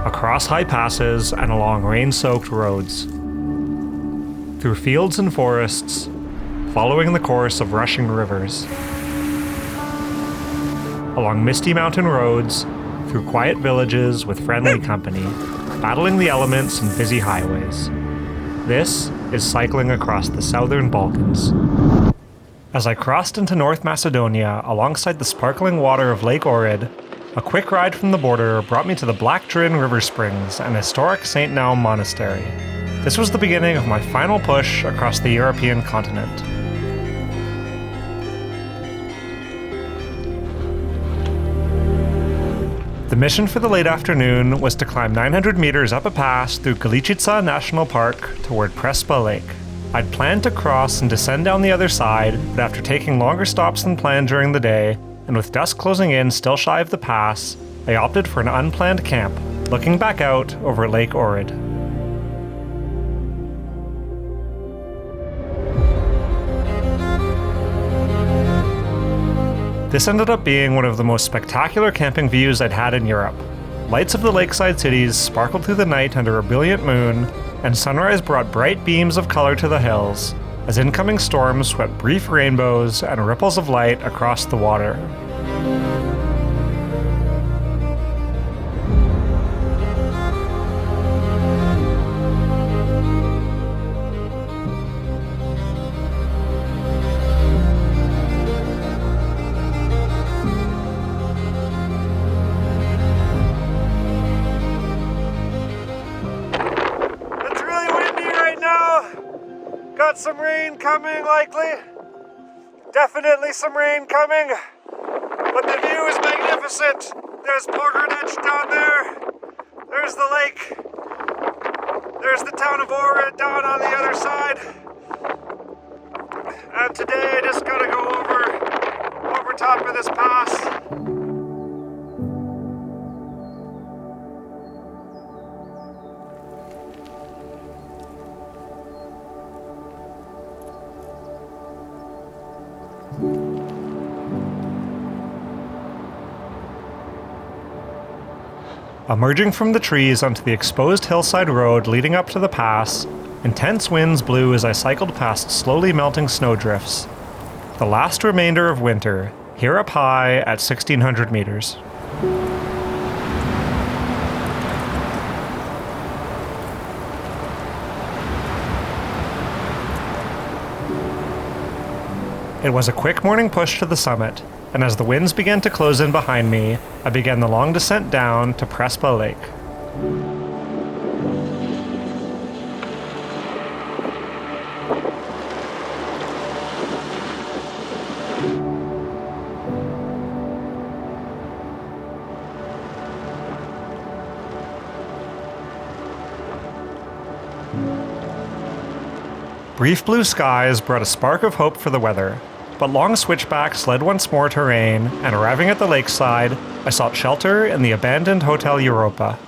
across high passes and along rain-soaked roads. Through fields and forests, following the course of rushing rivers. Along misty mountain roads, through quiet villages with friendly company, battling the elements and busy highways. This is cycling across the Southern Balkans. As I crossed into North Macedonia alongside the sparkling water of Lake Ohrid, a quick ride from the border brought me to the Black Drin River Springs and historic St. Naum Monastery. This was the beginning of my final push across the European continent. The mission for the late afternoon was to climb 900 meters up a pass through Galicica National Park toward Prevala Lake. I'd planned to cross and descend down the other side, but after taking longer stops than planned during the day, and with dusk closing in still shy of the pass, I opted for an unplanned camp, looking back out over Lake Ohrid. This ended up being one of the most spectacular camping views I'd had in Europe. Lights of the lakeside cities sparkled through the night under a brilliant moon, and sunrise brought bright beams of color to the hills, as incoming storms swept brief rainbows and ripples of light across the water. Got some rain coming, likely. Definitely some rain coming. But the view is magnificent. There's Bulgaria down there. There's the lake. There's the town of Ohrid down on the other side. And today I just gotta go over top of this pass. Emerging from the trees onto the exposed hillside road leading up to the pass, intense winds blew as I cycled past slowly melting snowdrifts. The last remainder of winter, here up high at 1,600 meters. It was a quick morning push to the summit, and as the winds began to close in behind me, I began the long descent down to Prevala Lake. Brief blue skies brought a spark of hope for the weather, but long switchbacks led once more to rain, and arriving at the lakeside, I sought shelter in the abandoned Hotel Europa.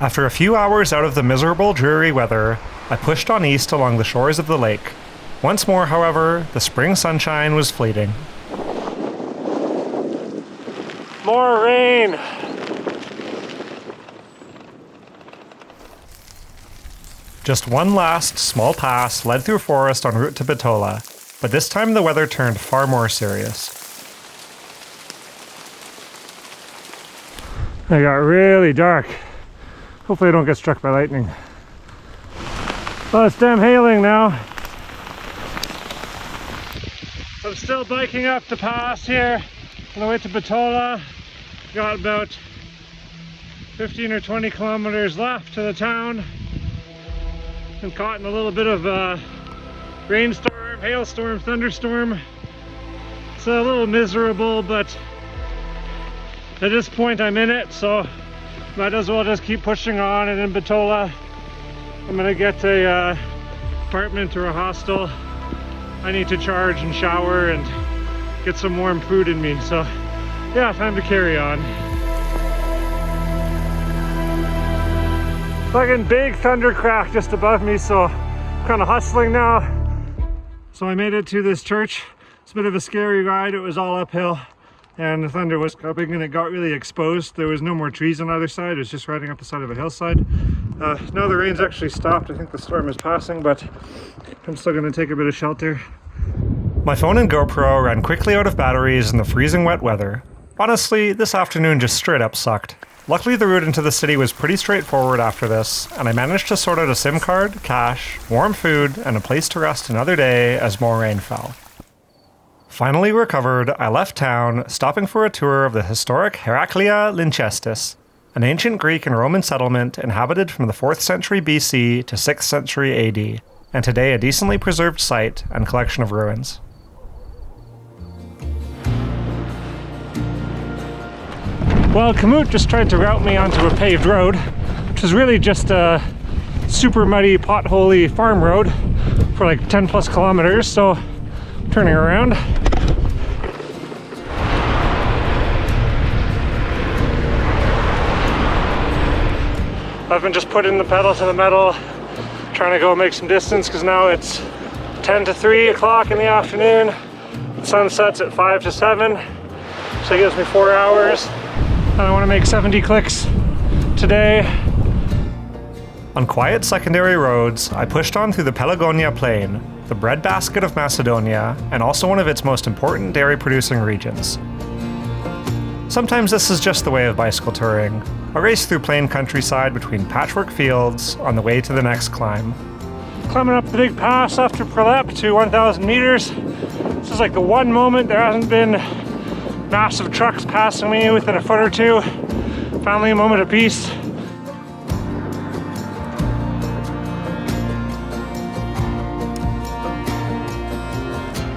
After a few hours out of the miserable, dreary weather, I pushed on east along the shores of the lake. Once more, however, the spring sunshine was fleeting. More rain! Just one last small pass led through forest en route to Bitola, but this time the weather turned far more serious. It got really dark. Hopefully I don't get struck by lightning. Oh, it's damn hailing now. I'm still biking up the pass here on the way to Bitola. Got about 15 or 20 kilometers left to the town. Been caught in a little bit of a rainstorm, hailstorm, thunderstorm. It's a little miserable, but at this point I'm in it, so might as well just keep pushing on. And in Bitola I'm gonna get a apartment or a hostel. I need to charge and shower and get some warm food in me. So yeah, time to carry on. Fucking big thunder crack just above me, so I'm kind of hustling now. So I made it to this church. It's a bit of a scary ride. It was all uphill and the thunder was coming and it got really exposed. There was no more trees on either side. It was just riding up the side of a hillside. Now the rain's actually stopped. I think the storm is passing, but I'm still gonna take a bit of shelter. My phone and GoPro ran quickly out of batteries in the freezing wet weather. Honestly, this afternoon just straight up sucked. Luckily, the route into the city was pretty straightforward after this, and I managed to sort out a SIM card, cash, warm food, and a place to rest another day as more rain fell. Finally recovered, I left town, stopping for a tour of the historic Heraklia Lyncestis, an ancient Greek and Roman settlement inhabited from the 4th century BC to 6th century AD, and today a decently preserved site and collection of ruins. Well, Kamut just tried to route me onto a paved road, which is really just a super muddy, potholey farm road for like 10 plus kilometers, so I'm turning around. I've been just putting the pedal to the metal, trying to go make some distance because now it's 10 to 3 o'clock in the afternoon. The sun sets at 5 to 7, so it gives me 4 hours. And I want to make 70 clicks today. On quiet secondary roads, I pushed on through the Pelagonia Plain, the breadbasket of Macedonia, and also one of its most important dairy-producing regions. Sometimes this is just the way of bicycle touring, a race through plain countryside between patchwork fields on the way to the next climb. Climbing up the big pass after Prelep to 1,000 meters. This is like the one moment there hasn't been massive trucks passing me within a foot or two. Finally a moment of peace.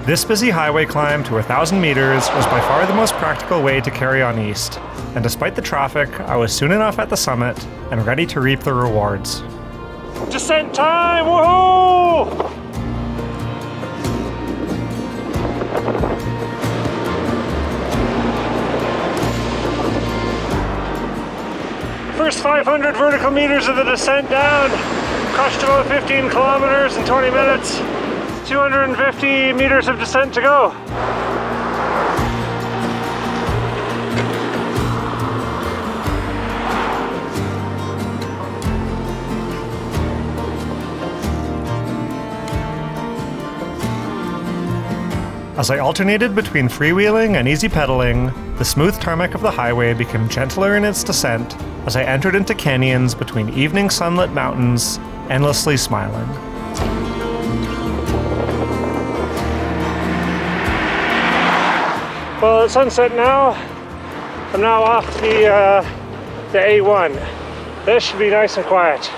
This busy highway climb to 1,000 meters was by far the most practical way to carry on east, and despite the traffic, I was soon enough at the summit and ready to reap the rewards. Descent time, woohoo! First 500 vertical meters of the descent down, crushed about 15 kilometers in 20 minutes, 250 meters of descent to go. As I alternated between freewheeling and easy pedaling, the smooth tarmac of the highway became gentler in its descent as I entered into canyons between evening sunlit mountains, endlessly smiling. Well, it's sunset now. I'm now off the A1. This should be nice and quiet.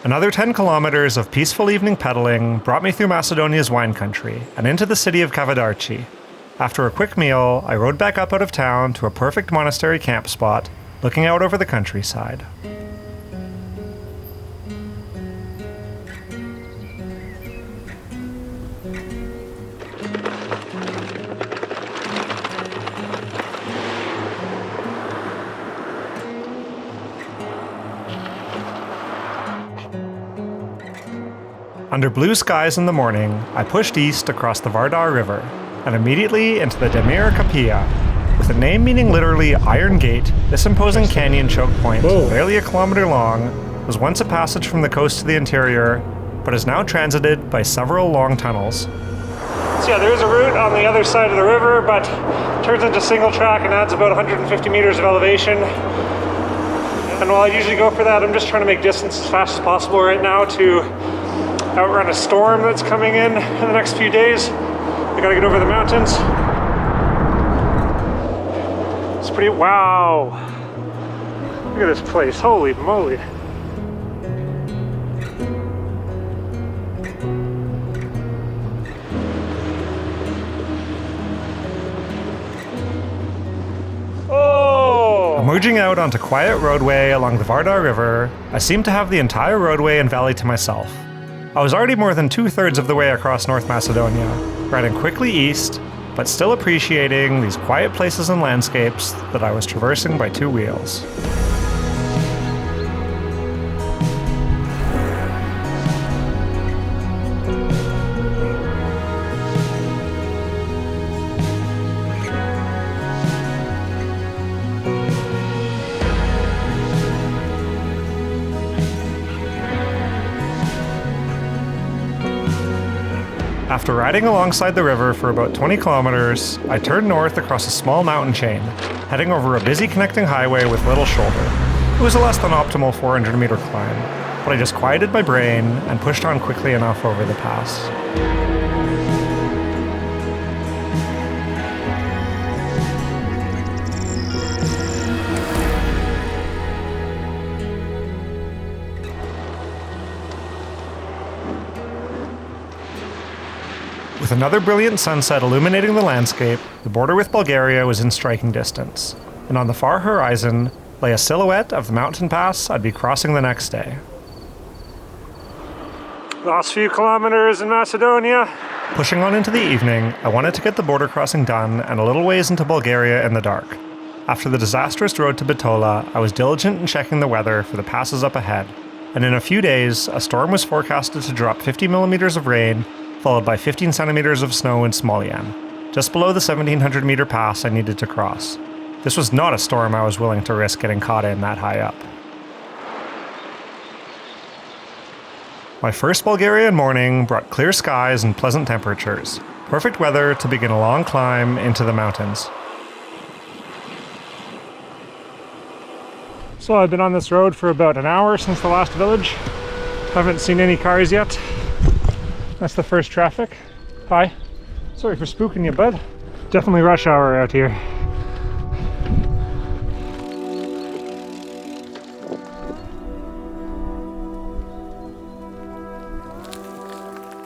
Another 10 kilometers of peaceful evening pedaling brought me through Macedonia's wine country and into the city of Kavadarci. After a quick meal, I rode back up out of town to a perfect monastery camp spot, looking out over the countryside. Under blue skies in the morning, I pushed east across the Vardar River, and immediately into the Demir Kapija. With a name meaning literally Iron Gate, this imposing canyon choke point, barely a kilometer long, was once a passage from the coast to the interior, but is now transited by several long tunnels. So yeah, there is a route on the other side of the river, but it turns into single track and adds about 150 meters of elevation. And while I usually go for that, I'm just trying to make distance as fast as possible right now to outrun a storm that's coming in the next few days. I gotta get over the mountains. It's pretty, wow. Look at this place, holy moly. A Emerging out onto quiet roadway along the Vardar River, I seemed to have the entire roadway and valley to myself. I was already more than 2/3 of the way across North Macedonia, riding quickly east, but still appreciating these quiet places and landscapes that I was traversing by two wheels. After riding alongside the river for about 20 kilometers, I turned north across a small mountain chain, heading over a busy connecting highway with little shoulder. It was a less than optimal 400-meter climb, but I just quieted my brain and pushed on quickly enough over the pass. With another brilliant sunset illuminating the landscape, the border with Bulgaria was in striking distance, and on the far horizon lay a silhouette of the mountain pass I'd be crossing the next day. Last few kilometers in Macedonia. Pushing on into the evening, I wanted to get the border crossing done and a little ways into Bulgaria in the dark. After the disastrous road to Bitola, I was diligent in checking the weather for the passes up ahead, and in a few days, a storm was forecasted to drop 50 millimeters of rain, followed by 15 centimeters of snow in Smolyan, just below the 1,700-meter pass I needed to cross. This was not a storm I was willing to risk getting caught in that high up. My first Bulgarian morning brought clear skies and pleasant temperatures, perfect weather to begin a long climb into the mountains. So I've been on this road for about an hour since the last village. Haven't seen any cars yet. That's the first traffic. Hi. Sorry for spooking you, bud. Definitely rush hour out here.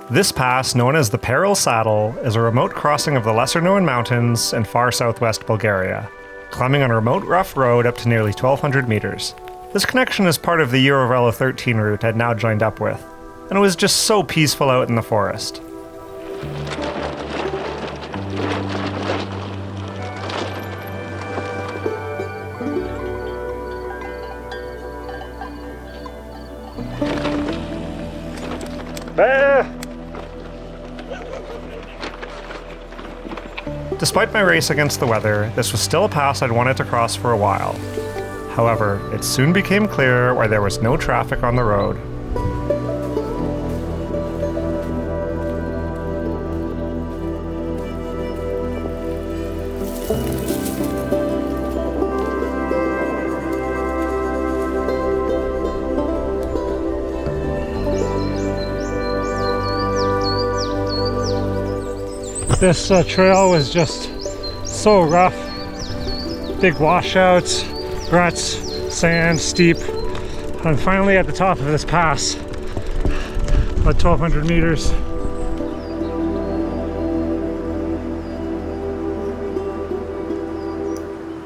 This pass, known as the Paril Saddle, is a remote crossing of the lesser-known mountains in far southwest Bulgaria, climbing on a remote rough road up to nearly 1,200 meters. This connection is part of the Eurovelo 13 route I'd now joined up with, and it was just so peaceful out in the forest. Despite my race against the weather, this was still a pass I'd wanted to cross for a while. However, it soon became clear why there was no traffic on the road. This trail was just so rough. Big washouts, ruts, sand, steep. I'm finally at the top of this pass, about 1,200 meters.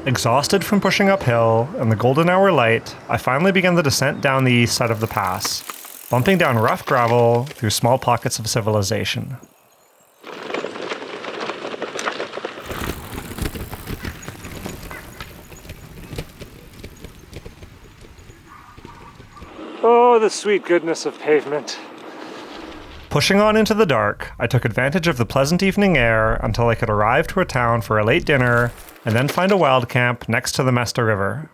Exhausted from pushing uphill in the golden hour light, I finally began the descent down the east side of the pass, bumping down rough gravel through small pockets of civilization. Oh, the sweet goodness of pavement. Pushing on into the dark, I took advantage of the pleasant evening air until I could arrive to a town for a late dinner and then find a wild camp next to the Mesta River.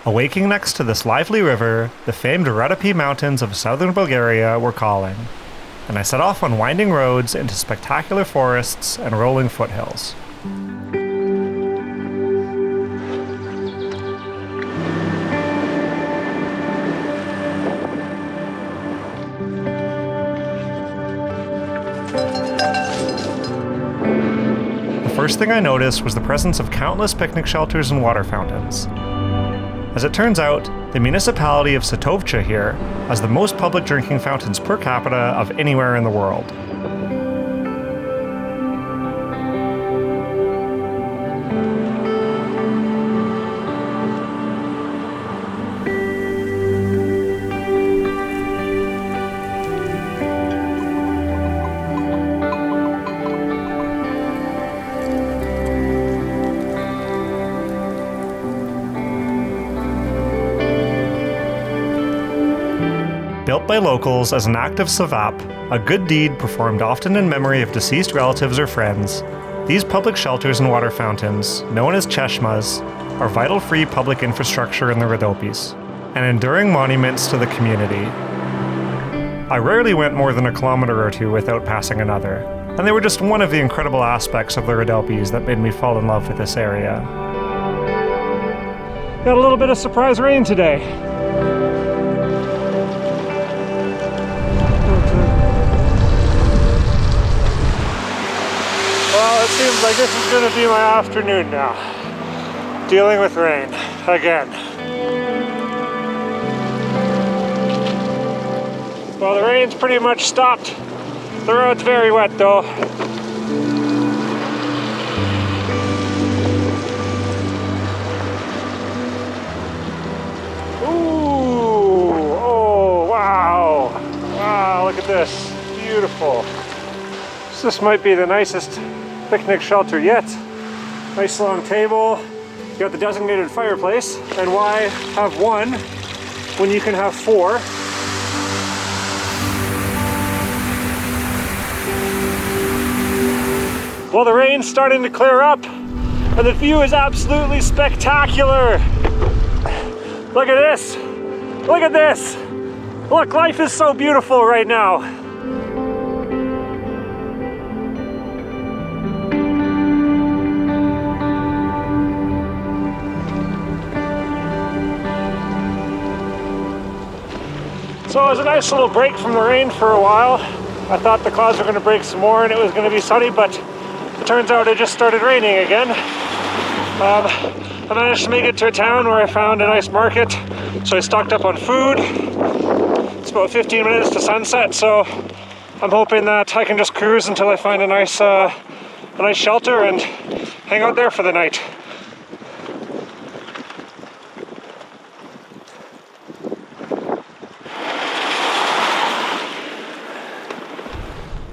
Awaking next to this lively river, the famed Rhodopean mountains of southern Bulgaria were calling, and I set off on winding roads into spectacular forests and rolling foothills. The first thing I noticed was the presence of countless picnic shelters and water fountains. As it turns out, the municipality of Satovcha here has the most public drinking fountains per capita of anywhere in the world. by locals as an act of savap, a good deed performed often in memory of deceased relatives or friends. These public shelters and water fountains, known as Cheshmas, are vital free public infrastructure in the Rhodopes, and enduring monuments to the community. I rarely went more than a kilometer or two without passing another, and they were just one of the incredible aspects of the Rhodopes that made me fall in love with this area. Got a little bit of surprise rain today. Well, it seems like this is going to be my afternoon now. Dealing with rain again. Well, the rain's pretty much stopped. The road's very wet though. Ooh, oh, wow. Wow, look at this. Beautiful. So this might be the nicest picnic shelter yet. Nice long table. You got the designated fireplace. And why have one when you can have four? Well, the rain's starting to clear up and the view is absolutely spectacular. Look at this. Look at this. Look, life is so beautiful right now. So it was a nice little break from the rain for a while. I thought the clouds were going to break some more and it was going to be sunny, but it turns out it just started raining again. I managed to make it to a town where I found a nice market, so I stocked up on food. It's about 15 minutes to sunset, so I'm hoping that I can just cruise until I find a nice shelter and hang out there for the night.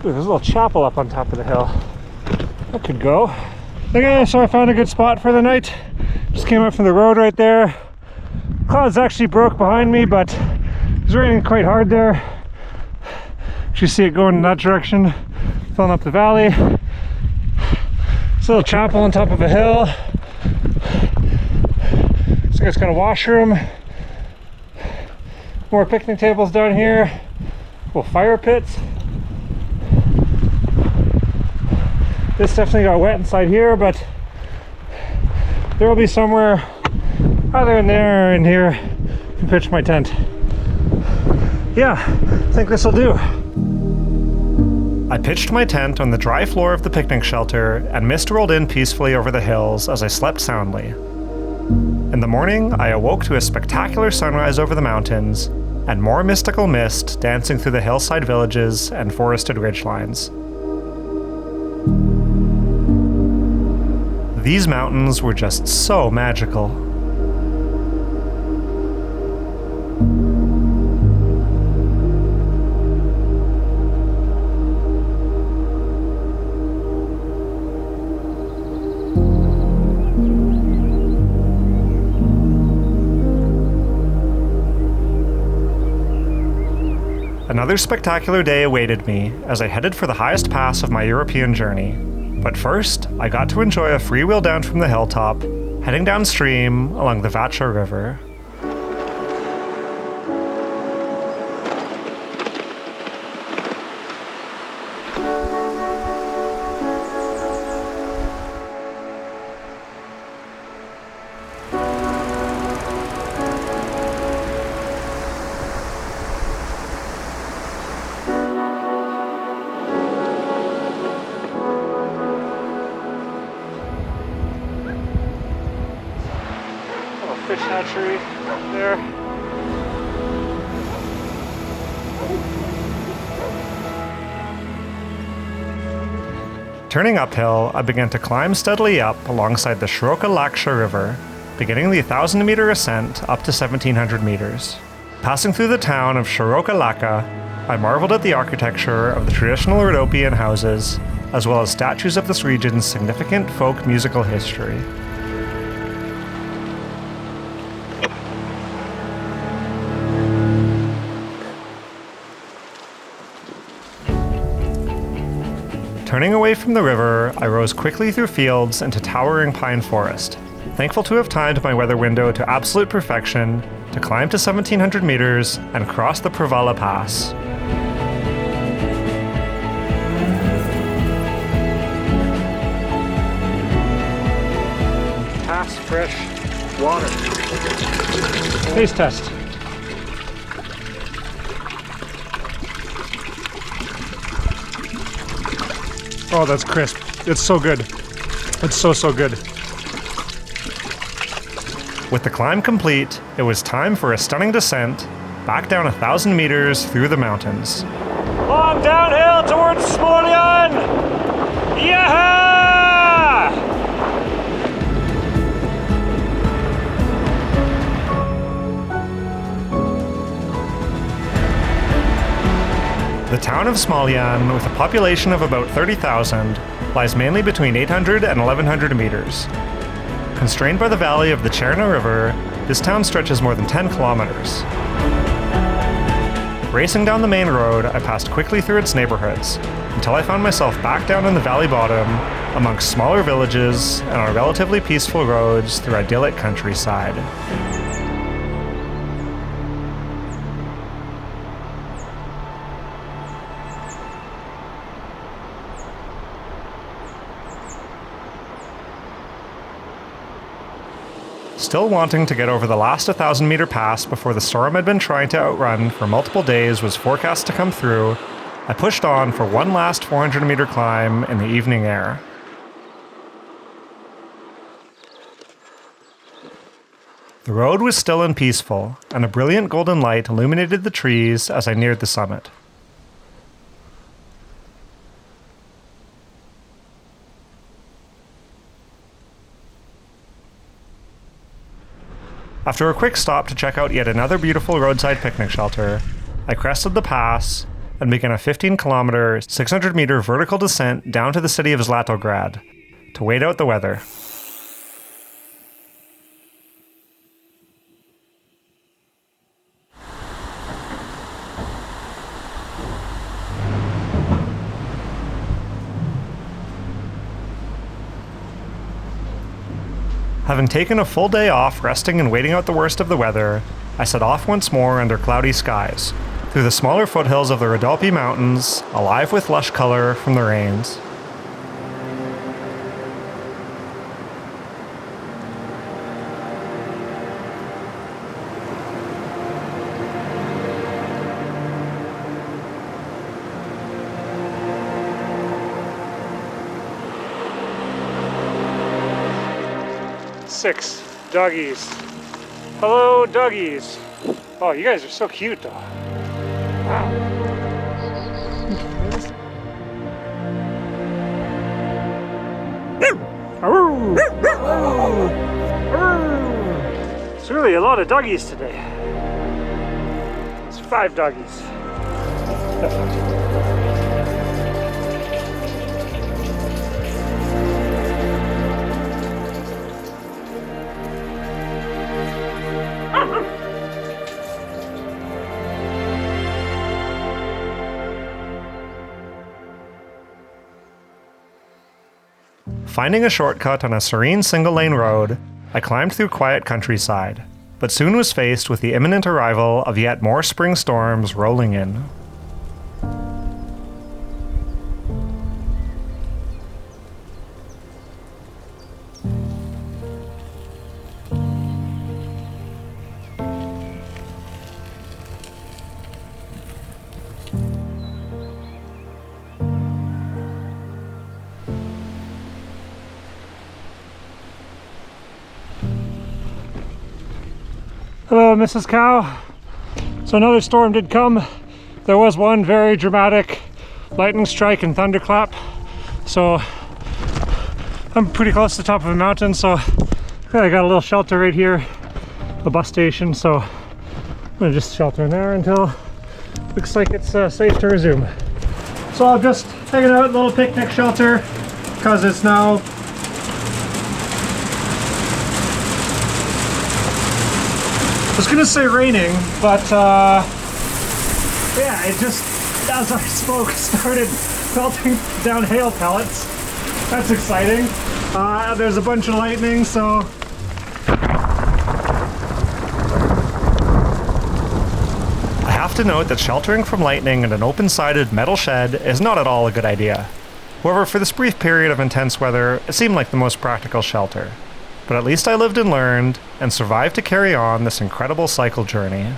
Ooh, there's a little chapel up on top of the hill. That could go. Okay, so I found a good spot for the night. Just came up from the road right there. Clouds actually broke behind me, but it was raining quite hard there. You see it going in that direction, filling up the valley. It's a little chapel on top of a hill. So it's got a washroom. More picnic tables down here. Little fire pits. This definitely got wet inside here, but there will be somewhere either in there or in here I can pitch my tent. Yeah, I think this will do. I pitched my tent on the dry floor of the picnic shelter, and mist rolled in peacefully over the hills as I slept soundly. In the morning, I awoke to a spectacular sunrise over the mountains, and more mystical mist dancing through the hillside villages and forested ridgelines. These mountains were just so magical. Another spectacular day awaited me as I headed for the highest pass of my European journey. But first, I got to enjoy a freewheel down from the hilltop, heading downstream along the Vacha river. Fish hatchery there. Turning uphill, I began to climb steadily up alongside the Shirokalaksha river, beginning the 1,000-meter ascent up to 1,700 meters. Passing through the town of Shirokalaksha, I marveled at the architecture of the traditional Rhodopean houses, as well as statues of this region's significant folk musical history. Turning away from the river, I rose quickly through fields into towering pine forest, thankful to have timed my weather window to absolute perfection to climb to 1,700 meters and cross the Prevala Pass. Pass fresh water. Taste test. Oh, that's crisp. It's so good. It's so good. With the climb complete, it was time for a stunning descent back down 1,000 meters through the mountains. Long downhill towards Smolyan! Yeah! The town of Smolyan, with a population of about 30,000, lies mainly between 800 and 1,100 meters. Constrained by the valley of the Cherna River, this town stretches more than 10 kilometers. Racing down the main road, I passed quickly through its neighborhoods, until I found myself back down in the valley bottom, amongst smaller villages and on relatively peaceful roads through idyllic countryside. Still wanting to get over the last 1,000-meter pass before the storm I'd been trying to outrun for multiple days was forecast to come through, I pushed on for one last 400-meter climb in the evening air. The road was still and peaceful, and a brilliant golden light illuminated the trees as I neared the summit. After a quick stop to check out yet another beautiful roadside picnic shelter, I crested the pass and began a 15-kilometer, 600-meter vertical descent down to the city of Zlatograd to wait out the weather. Having taken a full day off resting and waiting out the worst of the weather, I set off once more under cloudy skies, through the smaller foothills of the Rhodope mountains, alive with lush color from the rains. Six doggies. Hello, doggies. Oh, you guys are so cute, though. Wow. It's really a lot of doggies today. It's 5 doggies. Finding a shortcut on a serene single-lane road, I climbed through quiet countryside, but soon was faced with the imminent arrival of yet more spring storms rolling in. Hello, Mrs. Cow. So another storm did come. There was one very dramatic lightning strike and thunderclap. So I'm pretty close to the top of a mountain, so I got a little shelter right here, the bus station. So I'm gonna just shelter in there until looks like it's safe to resume. So I'm just hanging out at a little picnic shelter because it's now I was gonna say raining, but yeah, it just, as I spoke, started pelting down hail pellets. That's exciting. There's a bunch of lightning, so I have to note that sheltering from lightning in an open-sided metal shed is not at all a good idea. However, for this brief period of intense weather, it seemed like the most practical shelter. But at least I lived and learned, and survived to carry on this incredible cycle journey.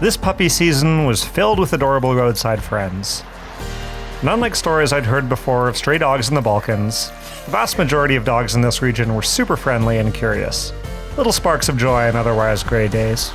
This puppy season was filled with adorable roadside friends. And unlike stories I'd heard before of stray dogs in the Balkans, the vast majority of dogs in this region were super friendly and curious. Little sparks of joy in otherwise gray days.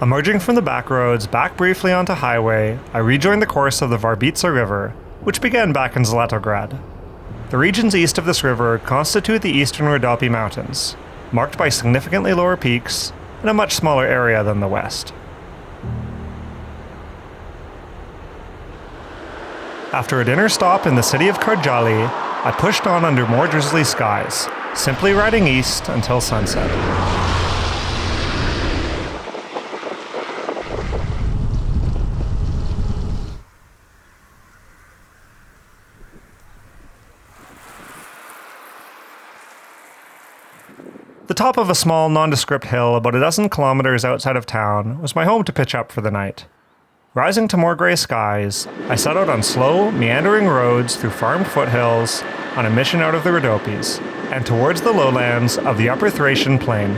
Emerging from the back roads back briefly onto highway, I rejoined the course of the Varbitsa River, which began back in Zlatograd. The regions east of this river constitute the eastern Rhodope Mountains, marked by significantly lower peaks and a much smaller area than the west. After a dinner stop in the city of Kardzhali, I pushed on under more drizzly skies, simply riding east until sunset. The top of a small, nondescript hill about a dozen kilometers outside of town was my home to pitch up for the night. Rising to more gray skies, I set out on slow, meandering roads through farmed foothills on a mission out of the Rhodopes and towards the lowlands of the Upper Thracian Plain.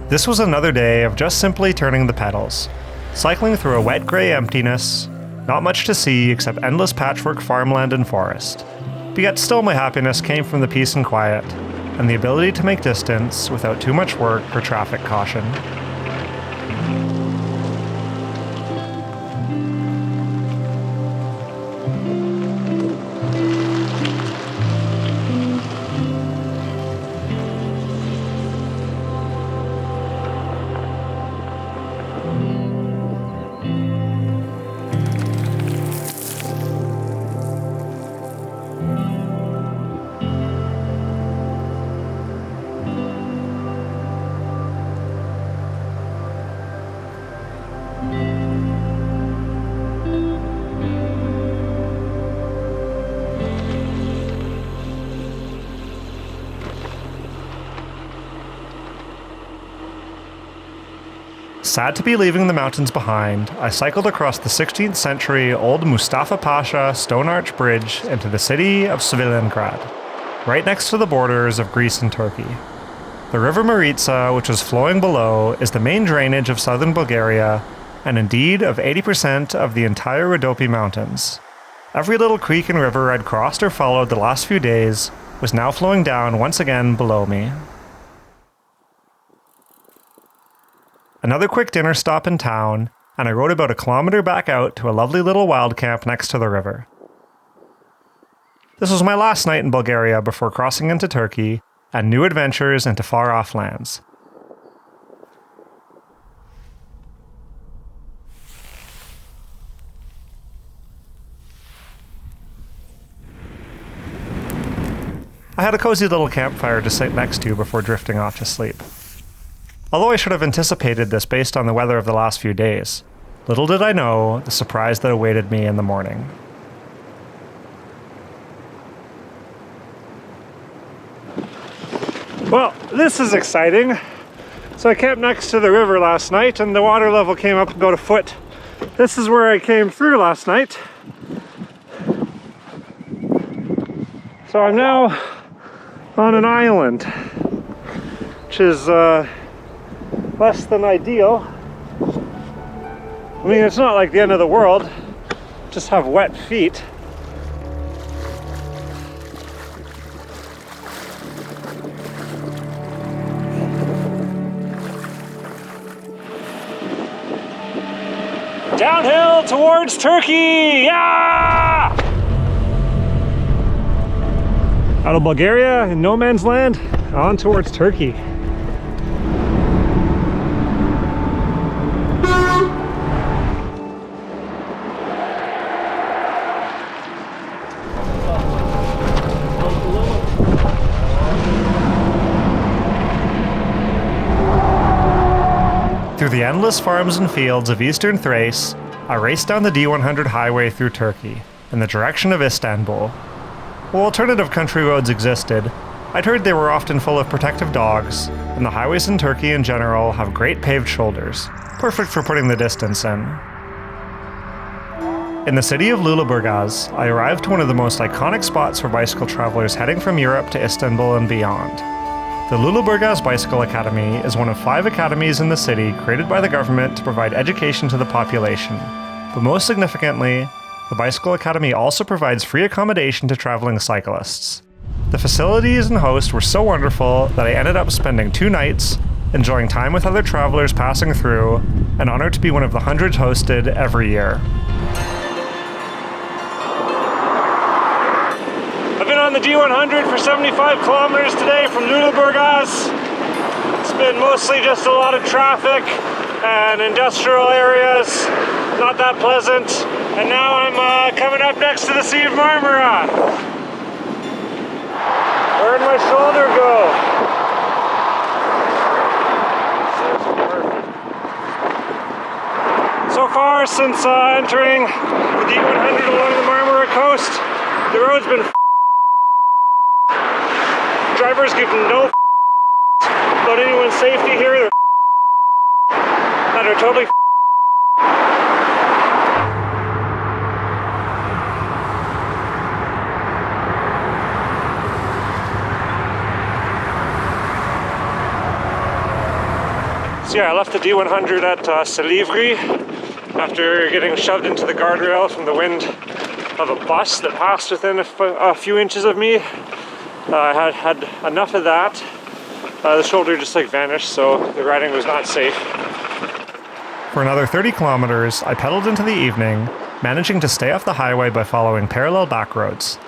This was another day of just simply turning the pedals, cycling through a wet grey emptiness, not much to see except endless patchwork farmland and forest. But yet still my happiness came from the peace and quiet, and the ability to make distance without too much work or traffic caution. Sad to be leaving the mountains behind, I cycled across the 16th century old Mustafa Pasha stone arch bridge into the city of Svilengrad, right next to the borders of Greece and Turkey. The river Maritsa, which was flowing below, is the main drainage of southern Bulgaria, and indeed of 80% of the entire Rhodope Mountains. Every little creek and river I'd crossed or followed the last few days was now flowing down once again below me. Another quick dinner stop in town, and I rode about a kilometer back out to a lovely little wild camp next to the river. This was my last night in Bulgaria before crossing into Turkey and new adventures into far-off lands. I had a cozy little campfire to sit next to before drifting off to sleep. Although I should have anticipated this based on the weather of the last few days, little did I know the surprise that awaited me in the morning. Well, this is exciting. So I camped next to the river last night and the water level came up about a foot. This is where I came through last night. So I'm now on an island, which is less than ideal. I mean, it's not like the end of the world, just have wet feet. Downhill towards Turkey! Yeah! Out of Bulgaria, in no man's land, on towards Turkey. Through the endless farms and fields of eastern Thrace, I raced down the D100 highway through Turkey, in the direction of Istanbul. While alternative country roads existed, I'd heard they were often full of protective dogs, and the highways in Turkey in general have great paved shoulders, perfect for putting the distance in. In the city of Luleburgaz, I arrived to one of the most iconic spots for bicycle travelers heading from Europe to Istanbul and beyond. The Luleburgaz Bicycle Academy is one of 5 academies in the city created by the government to provide education to the population. But most significantly, the Bicycle Academy also provides free accommodation to traveling cyclists. The facilities and host were so wonderful that I ended up spending 2 nights, enjoying time with other travelers passing through, and honored to be one of the hundreds hosted every year. I've been on the D100 for 75 kilometers today from Luleburgaz. It's been mostly just a lot of traffic and industrial areas, not that pleasant. And now I'm coming up next to the Sea of Marmara. Where'd my shoulder go? So far since entering the D100 along the Marmara coast, the road's been drivers give no about anyone's safety here. That are totally So yeah, I left the D100 at Svilengrad after getting shoved into the guardrail from the wind of a bus that passed within a few inches of me. I had enough of that. The shoulder just vanished, so the riding was not safe. For another 30 kilometers, I pedaled into the evening, managing to stay off the highway by following parallel back roads.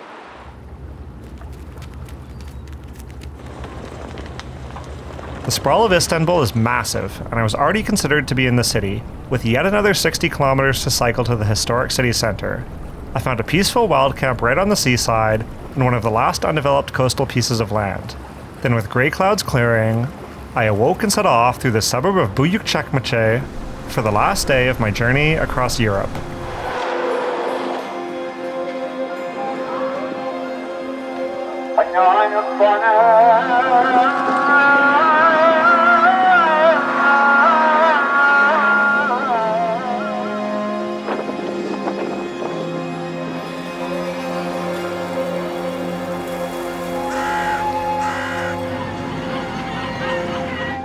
The sprawl of Istanbul is massive, and I was already considered to be in the city, with yet another 60 kilometers to cycle to the historic city center. I found a peaceful wild camp right on the seaside, in one of the last undeveloped coastal pieces of land. Then with grey clouds clearing, I awoke and set off through the suburb of Büyükçekmece for the last day of my journey across Europe.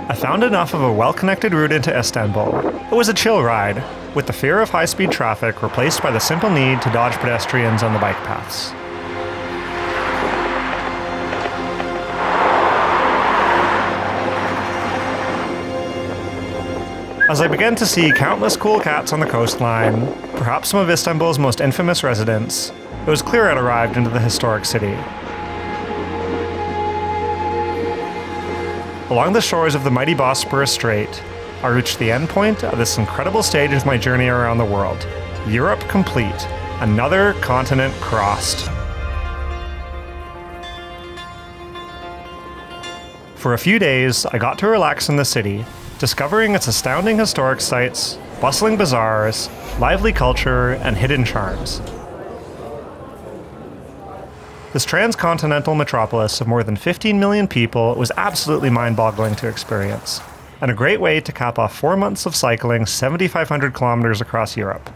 I found enough of a well-connected route into Istanbul. It was a chill ride, with the fear of high-speed traffic replaced by the simple need to dodge pedestrians on the bike paths. As I began to see countless cool cats on the coastline, perhaps some of Istanbul's most infamous residents, it was clear I'd arrived into the historic city. Along the shores of the mighty Bosporus Strait, I reached the endpoint of this incredible stage of my journey around the world. Europe complete. Another continent crossed. For a few days, I got to relax in the city, discovering its astounding historic sites, bustling bazaars, lively culture, and hidden charms. This transcontinental metropolis of more than 15 million people was absolutely mind-boggling to experience, and a great way to cap off 4 months of cycling 7,500 kilometers across Europe.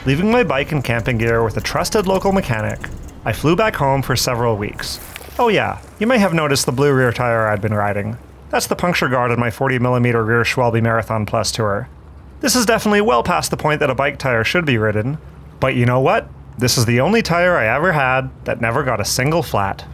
Leaving my bike and camping gear with a trusted local mechanic, I flew back home for several weeks. Oh yeah, you may have noticed the blue rear tire I'd been riding. That's the puncture guard on my 40mm rear Schwalbe Marathon Plus tour. This is definitely well past the point that a bike tire should be ridden, but you know what? This is the only tire I ever had that never got a single flat.